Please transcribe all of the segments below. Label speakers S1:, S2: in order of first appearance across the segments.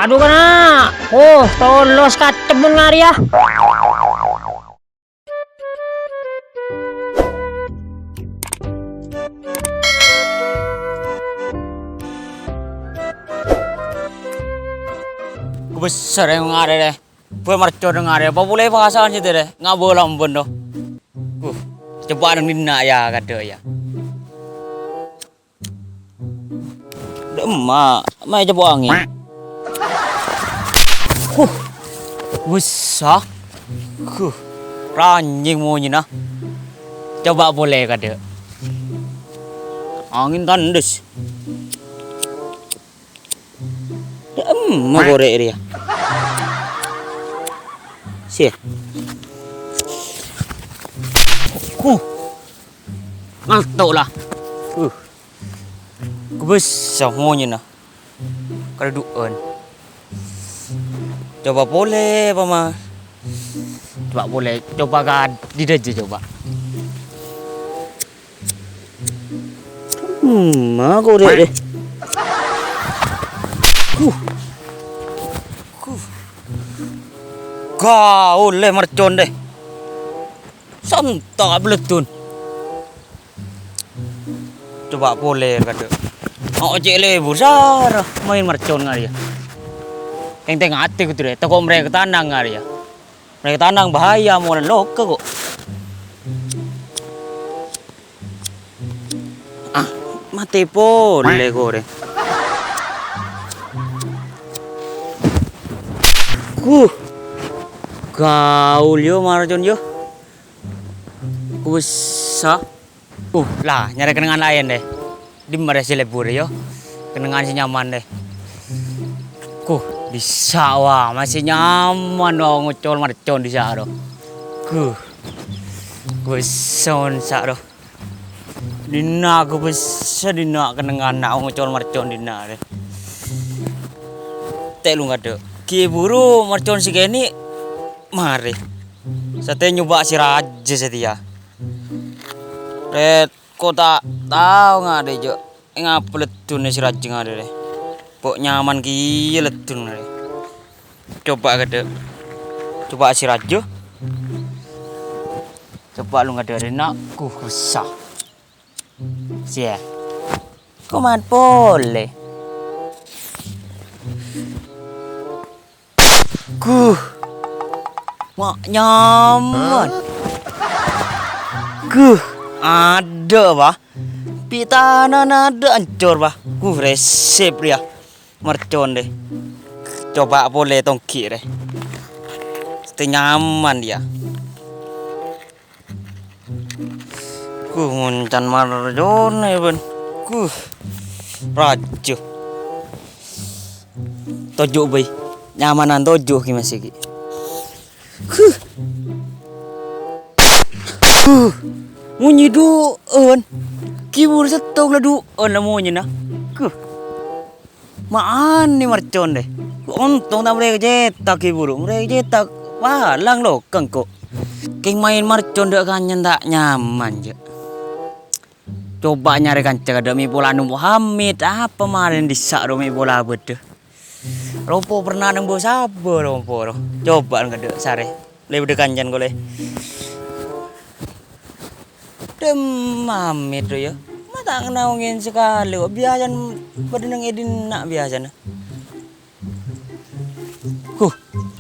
S1: Aduh kena. Oh, tolos katemun ngari ya.
S2: Besar yang ngare deh. Gue mercon ngare. Apa boleh pasangan sih deh? Nggak boleh ampun doh. Coba nang dina ya kata ya. Emak, mai coba angin. Besar. Ranjing mau nyina. Coba boleh kata. Angin tandes. Mau gorek dia. Sih. Ngaltok lah. Kebesar semuanya nah. Kereduan. Coba boleh apa mah? Coba boleh. Coba kan tidak aja coba. Mah gorek deh. Kau le mercon deh. Santak beletun. Coba boleh kata. Oh cek le besar main mercon ngari ya. Teng hati ku tuh. Toko mereka tandang ngari ya. Mereka tandang bahaya mau loka kok. Ah mati boleh goreng. Gaul yo marjon yo. Kusa. Lah nyari kenangan lain deh. Di mana si lebur yo. Kenangan si nyaman deh. Di sawah masih nyaman dong ngecol marjon di sawah. Kuson sawah. Dina aku bisa dina kenangan nak ngecol marjon dina deh. Telu nggak ada. Ki buru marjon si kini. Mari. Saya nyoba si raja setia. Red kota tahu nggak ada jo. Ngapa letun si raja nggak ada deh. Pok nyaman ki letun deh. Coba kada. Coba si raja. Coba lu nggak ada nak ku susah. Sia. Koman boleh. Mak nyaman. Ada bah. Pitanan ada ancur bah. Resep dia. Mercon deh. Coba boleh tongki deh. Nyaman dia. Muncan marjon ya ben. Raja. Tojo bay. Nyamanan tojo ki masih ki. Munyi duun. Kibur setong lah duun lah munyi nah. Maan ni mercon deh. Untung tak mereka cetak kibur. Mereka cetak. Wah lang loh kengko. Keng main mercon dek kanyen tak nyaman je. Coba nyari kancak ada mi bola nu Muhammad. Apa kemarin disak do mi bola bede. Rompo pernah nang bos sabar rompo. Coba ngedek sare. Lebih kanjan goleh. Demam itu ya. Mata naungin sekali. Biasan badan edin nak biasa nah.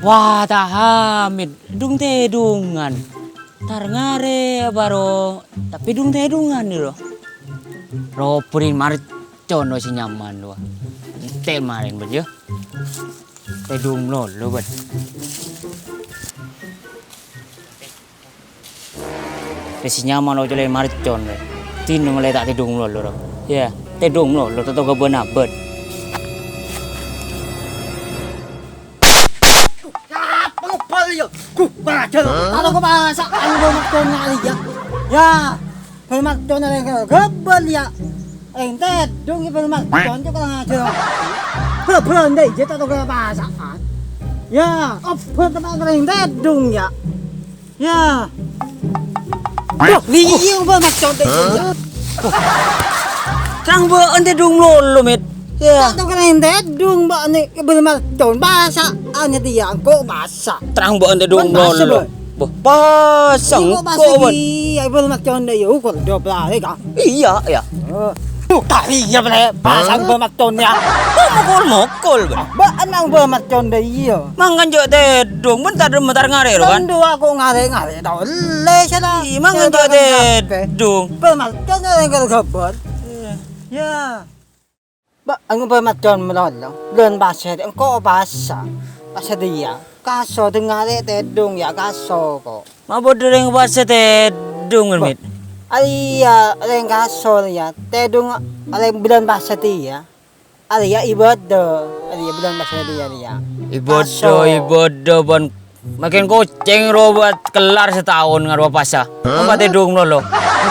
S2: Wah tak hamid. Dung tedungan. Tar ngare baro. Tapi dung tedungan nih loh. Ropurin marcon lo si nyaman lo. Tel maring bejo. Tedung lo bet. Resi nyaman lo jole marcon le. Tinu ngale tak tedung lo. Ya, tedung lo teto ke beuna bet.
S3: Pengepal yo. Baca lo. Atau ke masak anu marcon ngali ya. Ya. Marcon le gebel ya. Tedung ki marcon jo ka ngajo. Pelan deh je atau ke masak. Ya, apa tempat tedung ya. Ya. Liu ba marcon deh.
S2: Kang beun tedung lo met. Ya.
S3: Tak tahu kan ente dung mbak ni belum marcon bahasa anya dia kok bahasa.
S2: Terang mbok ente dong
S3: Bahasa,
S2: lolo. Boh, pasang
S3: Kok bahasa
S2: kok bon.
S3: dia belum marcon dia yuk kok do belah ka.
S2: Iya, ya.
S3: Tuh tadi ya belah bahasa belum marcon ya.
S2: Mokol ben.
S3: Ba anang belum marcon dia.
S2: Mangan jo te dong bentar ngare ro kan.
S3: Kan aku ngare tau le sada.
S2: Mangan jo te dong.
S3: Belum marcon dia kalau kabar. Ya. Ba ang belum marcon melolo. Belum bahasa dia kok bahasa. Bahasa dia. Kaso dengar te dong ya kaso kok.
S2: Mabodreng bahasa te dong mit.
S3: Alia aleng kaso ya. Te dong aleng bulan bahasa dia. Alia ibadah. Alia bulan bahasa dia.
S2: Ibodo bon. Makin koceng ro buat kelar setahun ngaro pasa. Apa te dong lolo.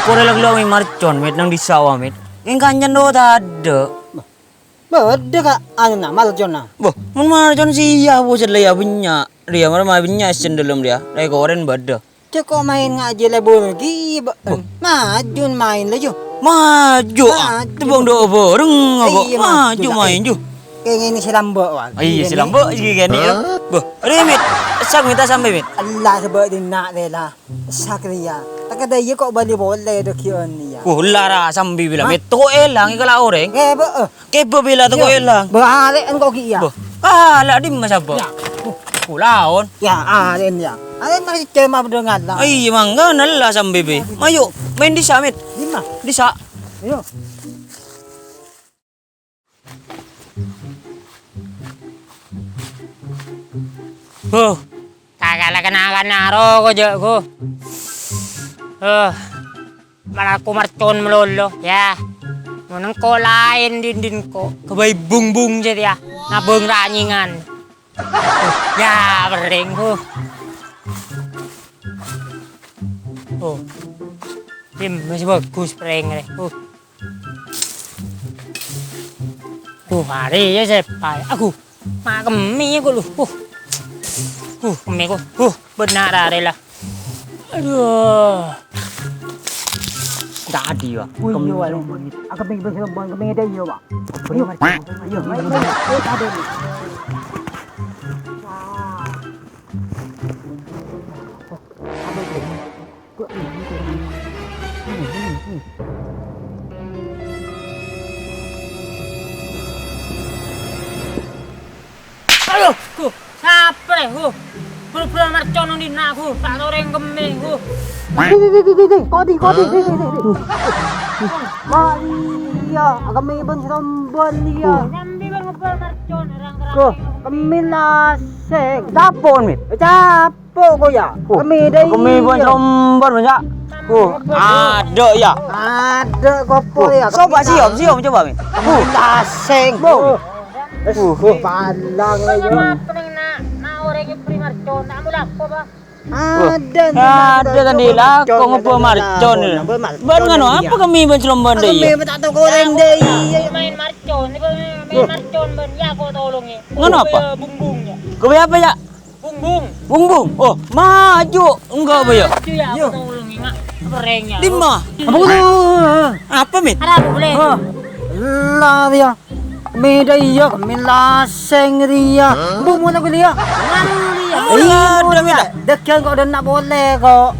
S2: Ko lag marcon mit nang di sawah mit. Ingkanyan do tade.
S3: Beda ka ano na marcon na.
S2: Boh, mun marcon siya bo sedle ya benya. Dia mana benya sendelum dia. Dai koren beda.
S3: Ceko main ngaji lebur lagi. Majun main lagi.
S2: Maju ah. Tebong do bareng apa?
S3: Iya,
S2: Maju main ju.
S3: Kayak ini silam mbok wan.
S2: Iya silang bo iki gini ya. Boh, remit. Sak minta sampai mit.
S3: Allah sebab din nak lela. Sakriya. Tak ada ye kok bali boleh do kion ni ya.
S2: Lara sambil bilang mit to elang ikala oreng. Kebo bila to elang.
S3: Bahale an kok ki ya.
S2: Boh, kala di masabo. Laon.
S3: Ya aren ya. Aren masih cema berdengar lah.
S2: Ay, mangga nalla sambil be. Mayo, main di samit.
S3: Di mana?
S2: Di sa.
S3: Yo.
S1: Kagala kana ko jo ko. Malah aku marcon melolo ya. Munang ko lain din ko. Kabay bung jadi ya. Nabeng ranyingan. Ya bering ko. Tim masih bagus prank deh. Hari ya sepai. Aku kemi aku lu. Kemi aku. Benar ada lah. Aduh.
S2: Tadi wa.
S3: Kemi walau. Aku pengen berserban kemi ada yo ba. Ayo. Ayo. Ada ni.
S1: Ayo, siapa deh, pura-pura marcon di naku, tak tahu orang gemih,
S3: Kodi. Maria, kami berserban dia.
S1: Nyambi bang pura marcon orang-orang.
S3: Ko, kami laseng.
S2: Dapon mit.
S3: Capo ko ya. Kami dai.
S2: Kami pun sombar banyak. Ada ya.
S3: Ada kopo ya.
S2: Coba siom coba mit.
S3: Kami laseng. Palang lagi.
S1: Pening na orang yang pura marcon, tak mau lapo ba?
S2: Ada tadi lah, kau ngapa marcon? Ban ngano apa kami bercelomban deh?
S3: Kami tak tahu goreng deh.
S1: Main marcon, main marcon ben ya kau tolongi.
S2: Ngano apa?
S1: Bungbungnya.
S2: Kau apa ya? Bungbung. Oh, maju. Enggak apa ya?
S1: Itu ya kau tolongi mak. Perengnya.
S2: 5. Apa mit?
S1: Ada apa boleh?
S3: Lah dia. Kami dai ya, kami laseng dia. Bumu nak dia.
S2: Iya, udah mit.
S3: Dekian kau dah nak boleh kok.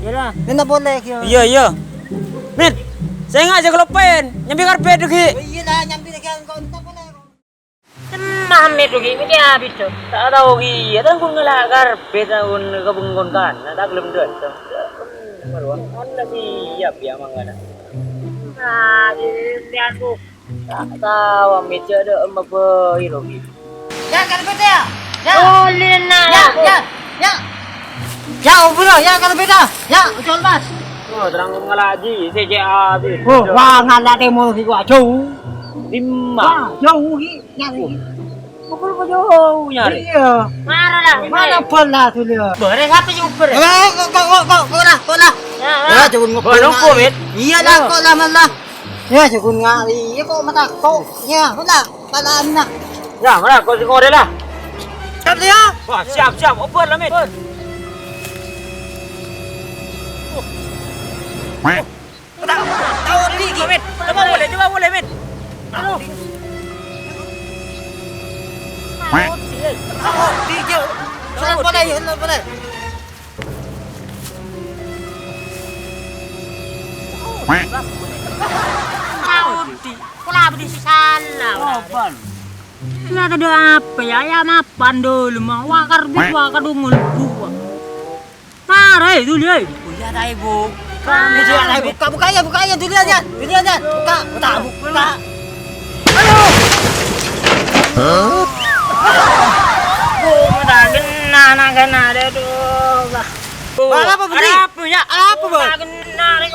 S1: Yalah.
S3: Dia nak boleh kau.
S2: Iya. Mit, saya ngajak kelopen. Nyambi karpet deki.
S3: Iya lah, nyambi dekian kau tak boleh.
S1: Mahamit rugi, mesti habis tu. Tak tahu gi, ada pun ngelak karpet, pun kebungkon kan, tak belum dah. Baru, anda siap ya mangga. Jadi aku tak tahu amit ada apa rugi.
S3: Ya karpet ya.
S1: Oh, lina.
S3: Ya. Ya, ubah ya karpet ya. Ya, ucol mas.
S2: Oh, terang ngelaji, CCA habis.
S3: Wah, ngalah demo ki gua jauh.
S2: 5.
S3: Jauh ki nyari.
S2: Pukul kau jauh nyari.
S3: Iya.
S1: Mana
S3: Mana pernah tu dia.
S1: Boleh apa yang uber?
S3: Kau lah. Ya, jangan ngobrol.
S2: Nunggu mit.
S3: Iya dah, kau lah malah. Ya, jangan ngali. Ya, kau mata kau. Ya, malah. Malah nak.
S2: Ya, mana kau deh lah.
S3: Siap dia.
S2: Wah, siap. Oper lah mit.
S3: Tahu ni.
S2: Mit. Coba boleh mit.
S3: Tiga. Surat boleh, surat boleh.
S1: Audi, kok di salah.
S2: Apaan?
S1: Ya ada apa ya? Ya mapan dulu mah wakar dungul buah. Mare itu dia.
S2: Iya dah ibu.
S3: Buka ya dulu aja. Ini aja. Buka.
S1: Udah kena deh tuh.
S3: Apa Budi?
S1: Ada apa ya?
S3: Apa, Bang?
S1: Kena deh.